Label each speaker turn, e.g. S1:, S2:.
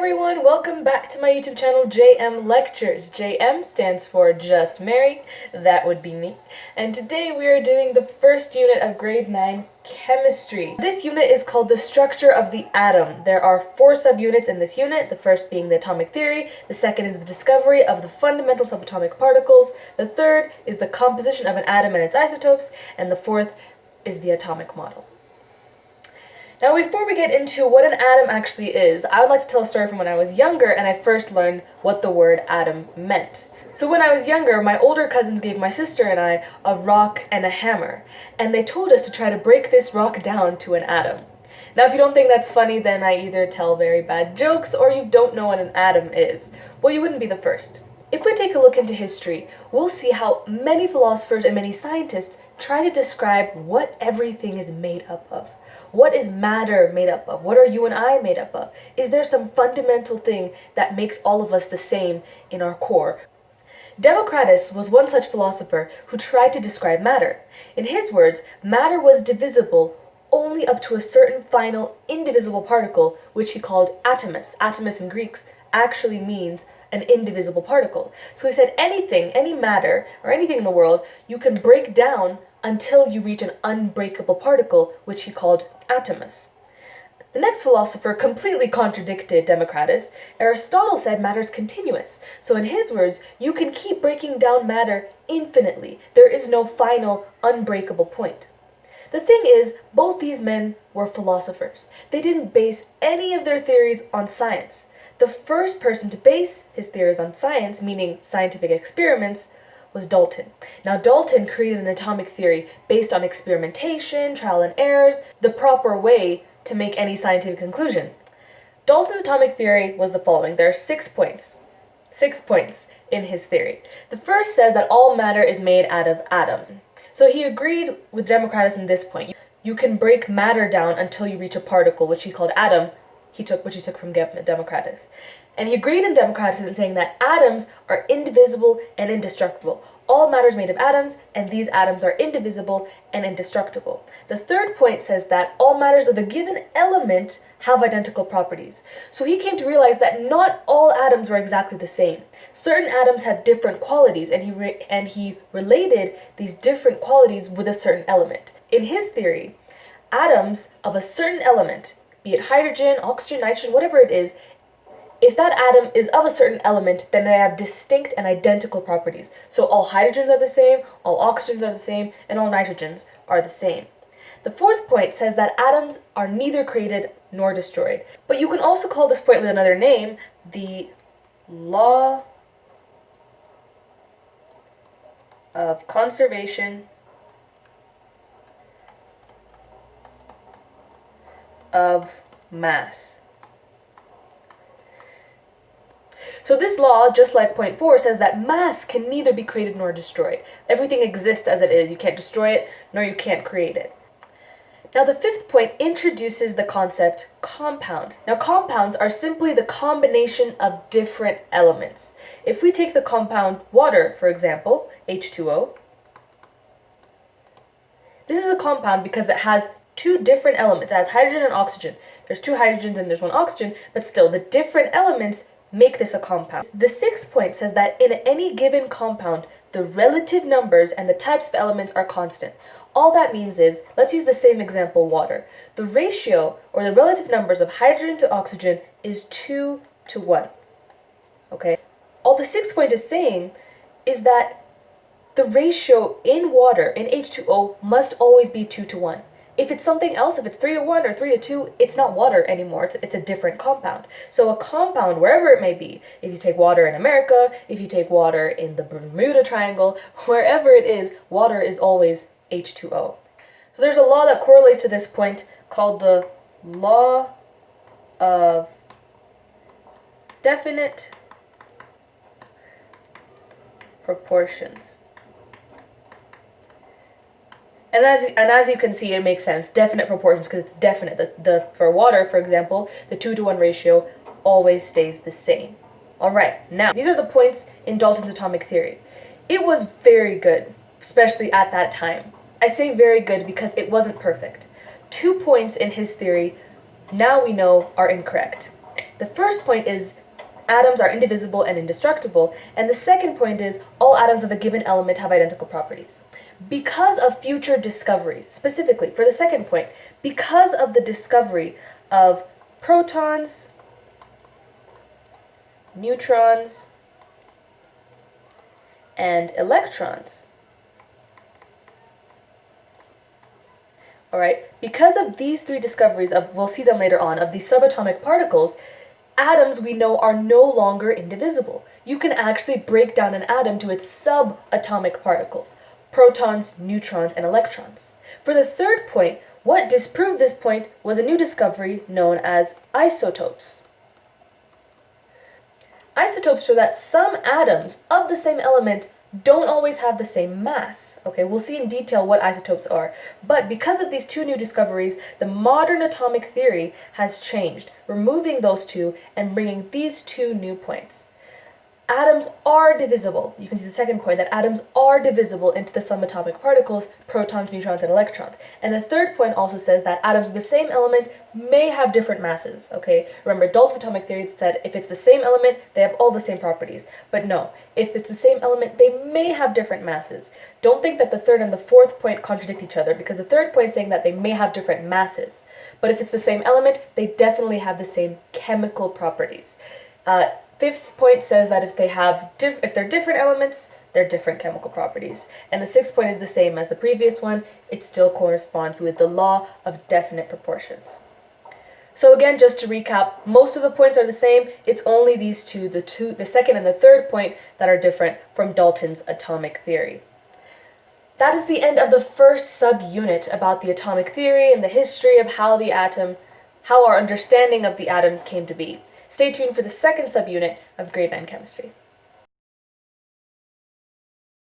S1: everyone, welcome back to my YouTube channel JM Lectures. JM stands for Just Married, that would be me. And today we are doing the first unit of grade 9 chemistry. This unit is called the structure of the atom. There are 4 subunits in this unit, the first being the atomic theory, the second is the discovery of the fundamental subatomic particles, the third is the composition of an atom and its isotopes, and the fourth is the atomic model. Now, before we get into what an atom actually is, I would like to tell a story from when I was younger and I first learned what the word atom meant. So when I was younger, my older cousins gave my sister and I a rock and a hammer, and they told us to try to break this rock down to an atom. Now, if you don't think that's funny, then I either tell very bad jokes or you don't know what an atom is. Well, you wouldn't be the first. If we take a look into history, we'll see how many philosophers and many scientists try to describe what everything is made up of. What is matter made up of? What are you and I made up of? Is there some fundamental thing that makes all of us the same in our core? Democritus was one such philosopher who tried to describe matter. In his words, matter was divisible only up to a certain final indivisible particle, which he called atomus. Atomus in Greek actually means an indivisible particle. So he said anything, any matter, or anything in the world, you can break down until you reach an unbreakable particle, which he called atomus. The next philosopher completely contradicted Democritus. Aristotle said matter is continuous. So in his words, you can keep breaking down matter infinitely. There is no final unbreakable point. The thing is, both these men were philosophers. They didn't base any of their theories on science. The first person to base his theories on science, meaning scientific experiments, was Dalton. Now, Dalton created an atomic theory based on experimentation, trial and errors, the proper way to make any scientific conclusion. Dalton's atomic theory was the following. There are 6 points. 6 points in his theory. The first says that all matter is made out of atoms. So he agreed with Democritus in this point. You can break matter down until you reach a particle, which he called atom, which he took from Democritus. And he agreed in Democritus in saying that atoms are indivisible and indestructible. All matter is made of atoms, and these atoms are indivisible and indestructible. The third point says that all matters of a given element have identical properties. So he came to realize that not all atoms were exactly the same. Certain atoms have different qualities, and he related these different qualities with a certain element. In his theory, atoms of a certain element, be it hydrogen, oxygen, nitrogen, whatever it is, if that atom is of a certain element, then they have distinct and identical properties. So all hydrogens are the same, all oxygens are the same, and all nitrogens are the same. The fourth point says that atoms are neither created nor destroyed. But you can also call this point with another name, the law of conservation of mass. So this law, just like point 4, says that mass can neither be created nor destroyed. Everything exists as it is. You can't destroy it, nor you can't create it. Now the fifth point introduces the concept compounds. Now compounds are simply the combination of different elements. If we take the compound water, for example, H2O, this is a compound because it has 2 different elements. It has hydrogen and oxygen. There's 2 hydrogens and there's 1 oxygen, but still the different elements make this a compound. The sixth point says that in any given compound, the relative numbers and the types of elements are constant. All that means is, let's use the same example, water. The ratio, or the relative numbers of hydrogen to oxygen is 2 to 1. Okay? All the sixth point is saying is that the ratio in water, in H2O, must always be 2 to 1. If it's something else, if it's 3 to 1 or 3 to 2, it's not water anymore. It's a different compound. So a compound, wherever it may be, if you take water in America, if you take water in the Bermuda Triangle, wherever it is, water is always H2O. So there's a law that correlates to this point called the law of definite proportions. And as you can see, it makes sense. Definite proportions, because it's definite. For water, for example, the 2 to 1 ratio always stays the same. All right, now, these are the points in Dalton's atomic theory. It was very good, especially at that time. I say very good because it wasn't perfect. 2 points in his theory, now we know, are incorrect. The first point is atoms are indivisible and indestructible, and the second point is all atoms of a given element have identical properties. Because of future discoveries, specifically for the second point, because of the discovery of protons, neutrons, and electrons, all right, because of these three discoveries of, we'll see them later on, of these subatomic particles, atoms we know are no longer indivisible. You can actually break down an atom to its subatomic particles, protons, neutrons, and electrons. For the third point, what disproved this point was a new discovery known as isotopes. Isotopes show that some atoms of the same element don't always have the same mass. Okay, we'll see in detail what isotopes are. But because of these two new discoveries, the modern atomic theory has changed, removing those two and bringing these two new points. Atoms are divisible. You can see the second point, that atoms are divisible into the subatomic particles, protons, neutrons, and electrons. And the third point also says that atoms of the same element may have different masses, okay? Remember, Dalton's atomic theory said if it's the same element, they have all the same properties. But no, if it's the same element, they may have different masses. Don't think that the third and the fourth point contradict each other, because the third point is saying that they may have different masses. But if it's the same element, they definitely have the same chemical properties. Fifth point says that if they're different elements, they're different chemical properties. And the sixth point is the same as the previous one. It still corresponds with the law of definite proportions. So again, just to recap, most of the points are the same. It's only these two, the second and the third point, that are different from Dalton's atomic theory. That is the end of the first subunit about the atomic theory and the history of how our understanding of the atom came to be. Stay tuned for the second subunit of Grade 9 Chemistry.